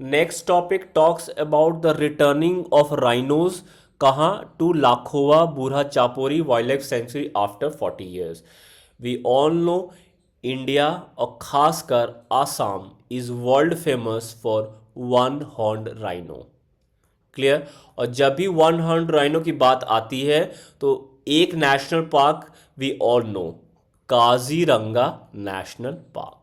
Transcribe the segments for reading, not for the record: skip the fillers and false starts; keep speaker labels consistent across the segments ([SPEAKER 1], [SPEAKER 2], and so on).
[SPEAKER 1] Next topic talks about the returning of rhinos कहाँ to Laokhowa Burha Chapori wild life sanctuary after 40 years। We all know India और खासकर Assam is world famous for one horn rhino. Clear. और जब भी one horn rhino की बात आती है तो एक national park we all know, Kaziranga national park.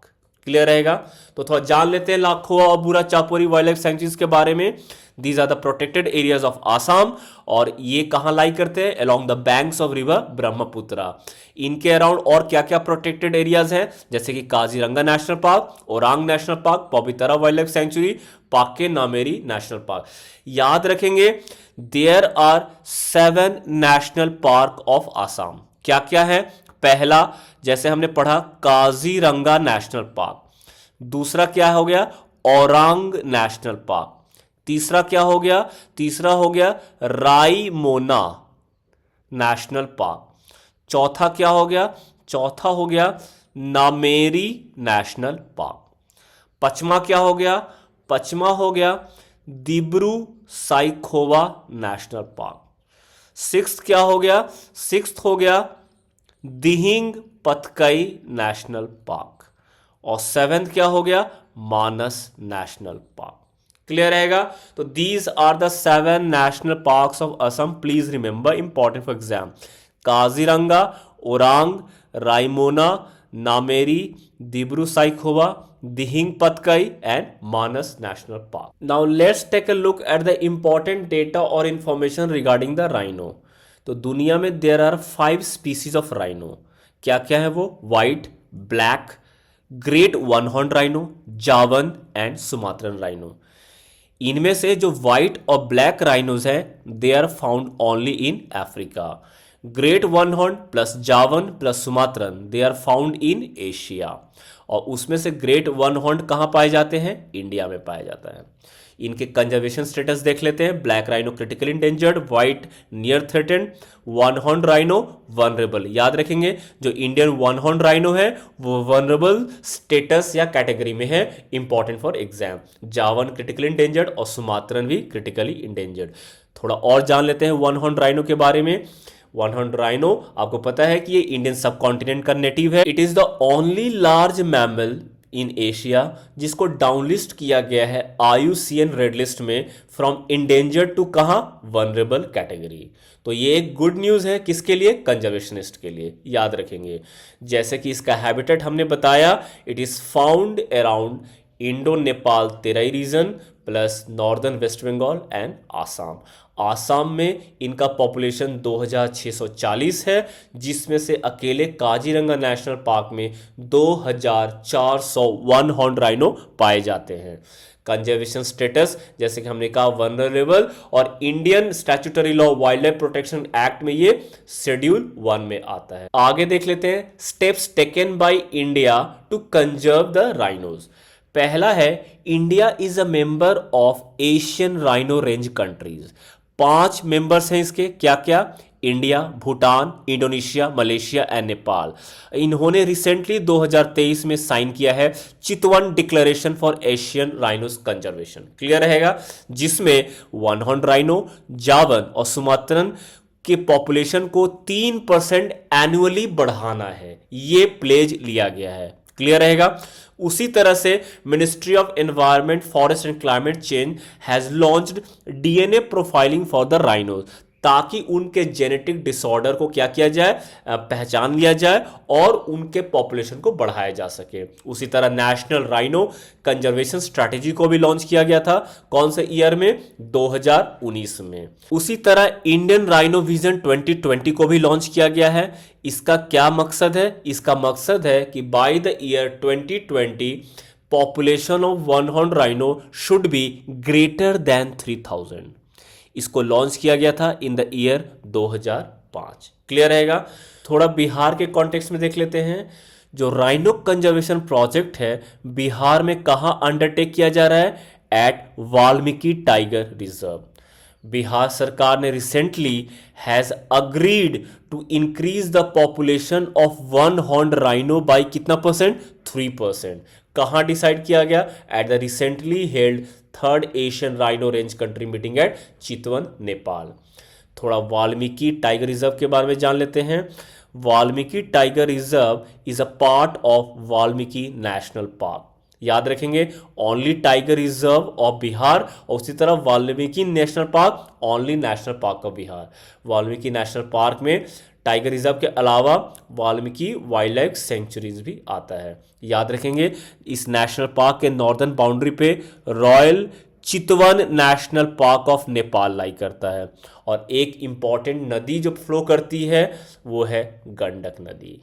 [SPEAKER 1] Clear रहेगा। तो थोड़ा जान लेते हैं लाखोआ और बुरा चापोरी वाइल्ड लाइफ सेंचुरीज के बारे में। These are the protected areas of Assam और ये कहां लाई करते हैं? Along the banks of river Brahmaputra. इनके अराउंड और क्या क्या प्रोटेक्टेड एरियाज हैं? जैसे कि Kaziranga national park, Orang national park, Pabitora wild life sanctuary, Pakke Nameri national park. याद रखेंगे there are 7 national park of Assam. क्या क्या है? पहला जैसे हमने पढ़ा काजीरंगा नेशनल पार्क। दूसरा क्या हो गया? औरांग नेशनल पार्क। तीसरा क्या हो गया? तीसरा हो गया राईमोना नेशनल पार्क। चौथा क्या हो गया? चौथा हो गया नामेरी नेशनल पार्क। पचमा क्या हो गया? पचमा हो गया Dibru Saikhowa national park. Sixth क्या हो गया? सिक्स्थ हो गया दिहिंग पतकई नेशनल पार्क। और सेवेंथ क्या हो गया? Manas national park. क्लियर रहेगा। तो these are the 7 national parks of Assam. Please remember, important for exam. Kaziranga, Orang, Raimona, Nameri, Dibru Saikhowa, Dihing Patkai and Manas national park. Now let's take a look at the important data और इंफॉर्मेशन रिगार्डिंग द राइनो। तो दुनिया में there are 5 species of rhino. क्या क्या है वो? White, black, great one horn rhino, Javan and Sumatran rhino. इनमें से जो व्हाइट और ब्लैक राइनोज हैं they are found only in Africa. Great one horn plus Javan plus Sumatran they are found in Asia. और उसमें से great one horn कहाँ पाए जाते हैं? इंडिया में पाया जाता है। इनके कंजर्वेशन स्टेटस देख लेते हैं। Black rhino critical endangered, white near threatened, one horn rhino vulnerable. याद रखेंगे जो इंडियन वन हॉर्न राइनो है वो वनरेबल स्टेटस या कैटेगरी में है, इंपॉर्टेंट फॉर एग्जाम। जावन क्रिटिकल इंडेंजर्ड और सुमात्रन भी क्रिटिकली इंडेंजर्ड। थोड़ा और जान लेते हैं वन हॉर्न राइनो के बारे में। वन हॉर्न राइनो आपको पता है कि ये इंडियन सब कॉन्टिनेंट का नेटिव है। It is the only large mammal in Asia जिसको डाउनलिस्ट किया गया है IUCN रेड लिस्ट में फ्रॉम इंडेंजर्ड टू कहां? Vulnerable category. तो ये एक गुड न्यूज है किसके लिए? कंजर्वेशनिस्ट के लिए। याद रखेंगे जैसे कि इसका हैबिटेट हमने बताया, it is found around Indo Nepal Terai region plus northern West Bengal and Assam. Assam में इनका पॉपुलेशन 2640 है, जिसमें से अकेले काजीरंगा नेशनल पार्क में 2401 हॉर्न राइनो पाए जाते हैं। कंजर्वेशन स्टेटस जैसे कि हमने कहा वनरेबल, और Indian statutory law wild life protection act में ये शेड्यूल 1 में आता है। आगे देख लेते हैं steps taken by India to conserve the rhinos. पहला है India is a member of Asian rhino range countries. 5 members हैं इसके। क्या क्या? India, Bhutan, Indonesia, Malaysia and Nepal. इन्होंने रिसेंटली 2023 में साइन किया है Chitwan declaration for Asian rhinos conservation. Clear रहेगा। जिसमें वन हॉर्न राइनो, जावन और सुमात्रन के पॉपुलेशन को 3% एनुअली बढ़ाना है, ये प्लेज लिया गया है। क्लियर रहेगा। उसी तरह से ministry of environment, forest and climate change has launched DNA profiling for the rhinos, ताकि उनके जेनेटिक डिसऑर्डर को क्या किया जाए? पहचान लिया जाए और उनके पॉपुलेशन को बढ़ाया जा सके। उसी तरह नेशनल राइनो कंजर्वेशन स्ट्रैटेजी को भी लॉन्च किया गया था। कौन से ईयर में? 2019 में। उसी तरह इंडियन राइनो विजन 2020 को भी लॉन्च किया गया है। इसका क्या मकसद है? इसका मकसद है कि by the year 2020 population of one horn rhino should be greater than 3000। इसको लॉन्च किया गया था इन द ईयर 2005। क्लियर रहेगा। थोड़ा बिहार के कॉन्टेक्स्ट में देख लेते हैं। जो राइनो कंजर्वेशन प्रोजेक्ट है बिहार में कहां अंडरटेक किया जा रहा है? At Valmiki tiger reserve. Bihar सरकार ने recently has agreed to increase the population of one horn rhino by कितना परसेंट? 3%। कहाँ डिसाइड किया गया? At the recently held third Asian rhino range country meeting at Chitwan, Nepal. थोड़ा वाल्मीकि टाइगर रिजर्व के बारे में जान लेते हैं। Valmiki tiger reserve is a part of Valmiki national park. याद रखेंगे, only tiger reserve of Bihar, और उसी तरह Valmiki national park, only national park of Bihar. Valmiki national park में टाइगर रिजर्व के अलावा वाल्मीकि वाइल्ड लाइफ सेंचुरीज भी आता है। याद रखेंगे, इस नेशनल पार्क के नॉर्दर्न बाउंड्री पे royal Chitwan national park of Nepal lie करता है। और एक इंपॉर्टेंट नदी जो फ्लो करती है वो है गंडक नदी।